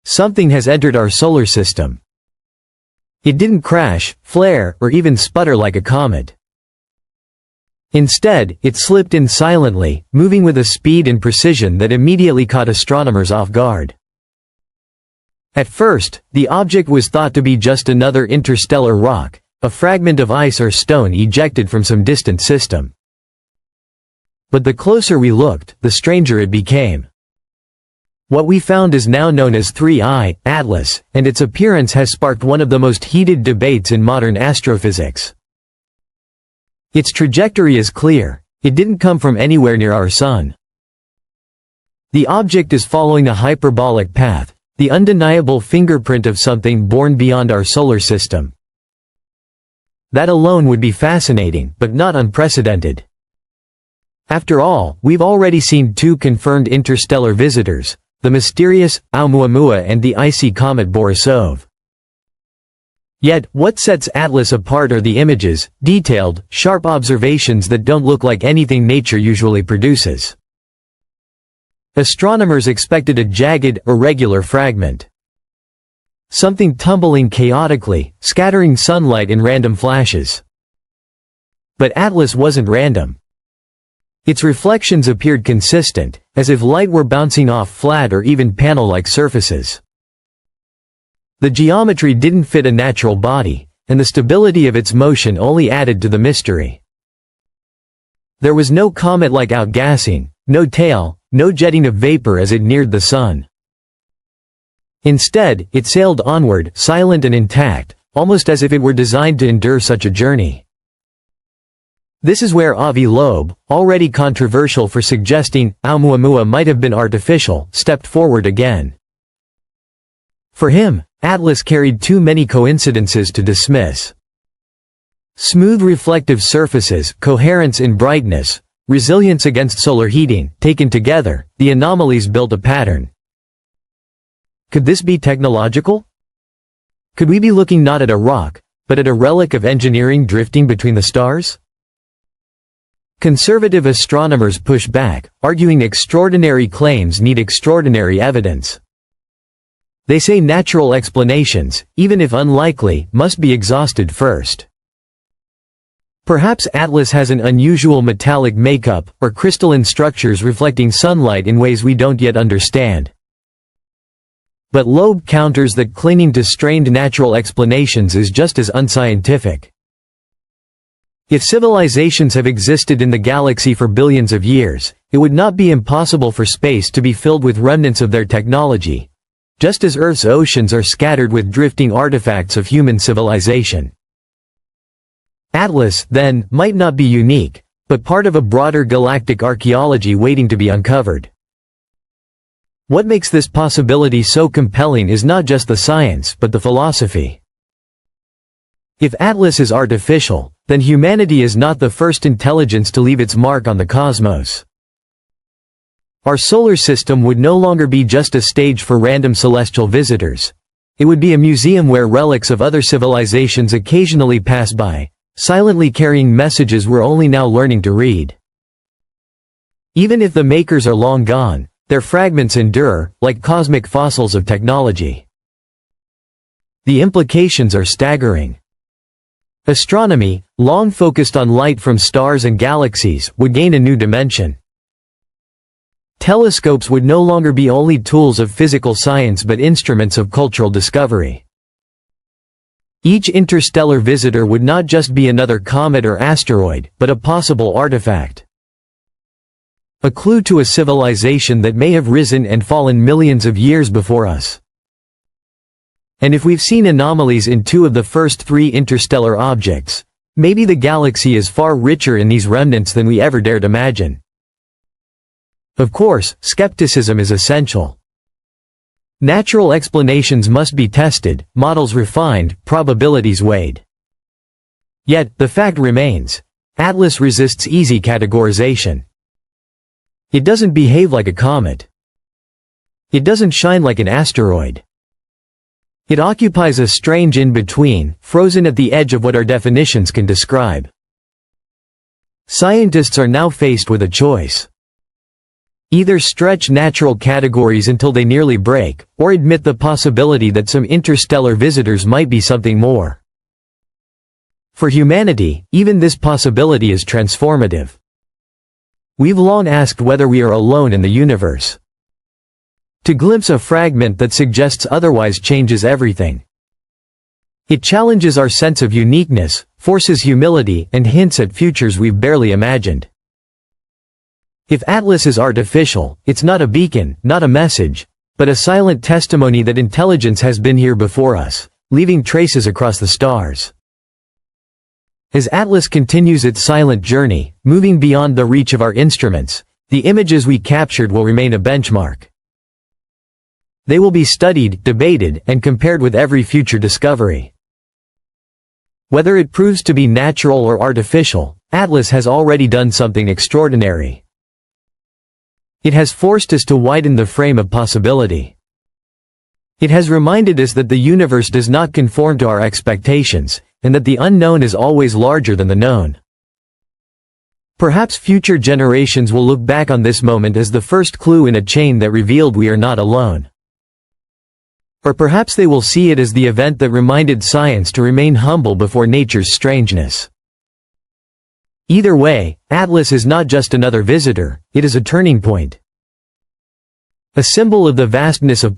something has entered our solar system. It didn't crash, flare, or even sputter like a comet. Instead, it slipped in silently, moving with a speed and precision that immediately caught astronomers off guard. At first, the object was thought to be just another interstellar rock, a fragment of ice or stone ejected from some distant system. But the closer we looked, the stranger it became. What we found is now known as 3I, Atlas, and its appearance has sparked one of the most heated debates in modern astrophysics. Its trajectory is clear. It didn't come from anywhere near our Sun. The object is following a hyperbolic path, the undeniable fingerprint of something born beyond our solar system. That alone would be fascinating, but not unprecedented. After all, we've already seen two confirmed interstellar visitors, the mysterious Oumuamua and the icy comet Borisov. Yet, what sets Atlas apart are the images, detailed, sharp observations that don't look like anything nature usually produces. Astronomers expected a jagged, irregular fragment. Something tumbling chaotically, scattering sunlight in random flashes. But Atlas wasn't random. Its reflections appeared consistent, as if light were bouncing off flat or even panel-like surfaces. The geometry didn't fit a natural body, and the stability of its motion only added to the mystery. There was no comet-like outgassing, no tail, no jetting of vapor as it neared the sun. Instead, it sailed onward, silent and intact, almost as if it were designed to endure such a journey. This is where Avi Loeb, already controversial for suggesting Oumuamua might have been artificial, stepped forward again. For him, Atlas carried too many coincidences to dismiss. Smooth reflective surfaces, coherence in brightness, resilience against solar heating, taken together, the anomalies built a pattern. Could this be technological? Could we be looking not at a rock, but at a relic of engineering drifting between the stars? Conservative astronomers push back, arguing extraordinary claims need extraordinary evidence. They say natural explanations, even if unlikely, must be exhausted first. Perhaps Atlas has an unusual metallic makeup, or crystalline structures reflecting sunlight in ways we don't yet understand. But Loeb counters that clinging to strained natural explanations is just as unscientific. If civilizations have existed in the galaxy for billions of years, it would not be impossible for space to be filled with remnants of their technology, just as Earth's oceans are scattered with drifting artifacts of human civilization. Atlas, then, might not be unique, but part of a broader galactic archaeology waiting to be uncovered. What makes this possibility so compelling is not just the science but the philosophy. If Atlas is artificial, then humanity is not the first intelligence to leave its mark on the cosmos. Our solar system would no longer be just a stage for random celestial visitors. It would be a museum where relics of other civilizations occasionally pass by, silently carrying messages we're only now learning to read. Even if the makers are long gone, their fragments endure, like cosmic fossils of technology. The implications are staggering. Astronomy, long focused on light from stars and galaxies, would gain a new dimension. Telescopes would no longer be only tools of physical science but instruments of cultural discovery. Each interstellar visitor would not just be another comet or asteroid, but a possible artifact. A clue to a civilization that may have risen and fallen millions of years before us. And if we've seen anomalies in two of the first three interstellar objects, maybe the galaxy is far richer in these remnants than we ever dared imagine. Of course, skepticism is essential. Natural explanations must be tested, models refined, probabilities weighed. Yet, the fact remains. Atlas resists easy categorization. It doesn't behave like a comet. It doesn't shine like an asteroid. It occupies a strange in-between, frozen at the edge of what our definitions can describe. Scientists are now faced with a choice. Either stretch natural categories until they nearly break, or admit the possibility that some interstellar visitors might be something more. For humanity, even this possibility is transformative. We've long asked whether we are alone in the universe. To glimpse a fragment that suggests otherwise changes everything. It challenges our sense of uniqueness, forces humility, and hints at futures we've barely imagined. If Atlas is artificial, it's not a beacon, not a message, but a silent testimony that intelligence has been here before us, leaving traces across the stars. As Atlas continues its silent journey, moving beyond the reach of our instruments, the images we captured will remain a benchmark. They will be studied, debated, and compared with every future discovery. Whether it proves to be natural or artificial, Atlas has already done something extraordinary. It has forced us to widen the frame of possibility. It has reminded us that the universe does not conform to our expectations, and that the unknown is always larger than the known. Perhaps future generations will look back on this moment as the first clue in a chain that revealed we are not alone. Or perhaps they will see it as the event that reminded science to remain humble before nature's strangeness. Either way, Atlas is not just another visitor, it is a turning point. A symbol of the vastness of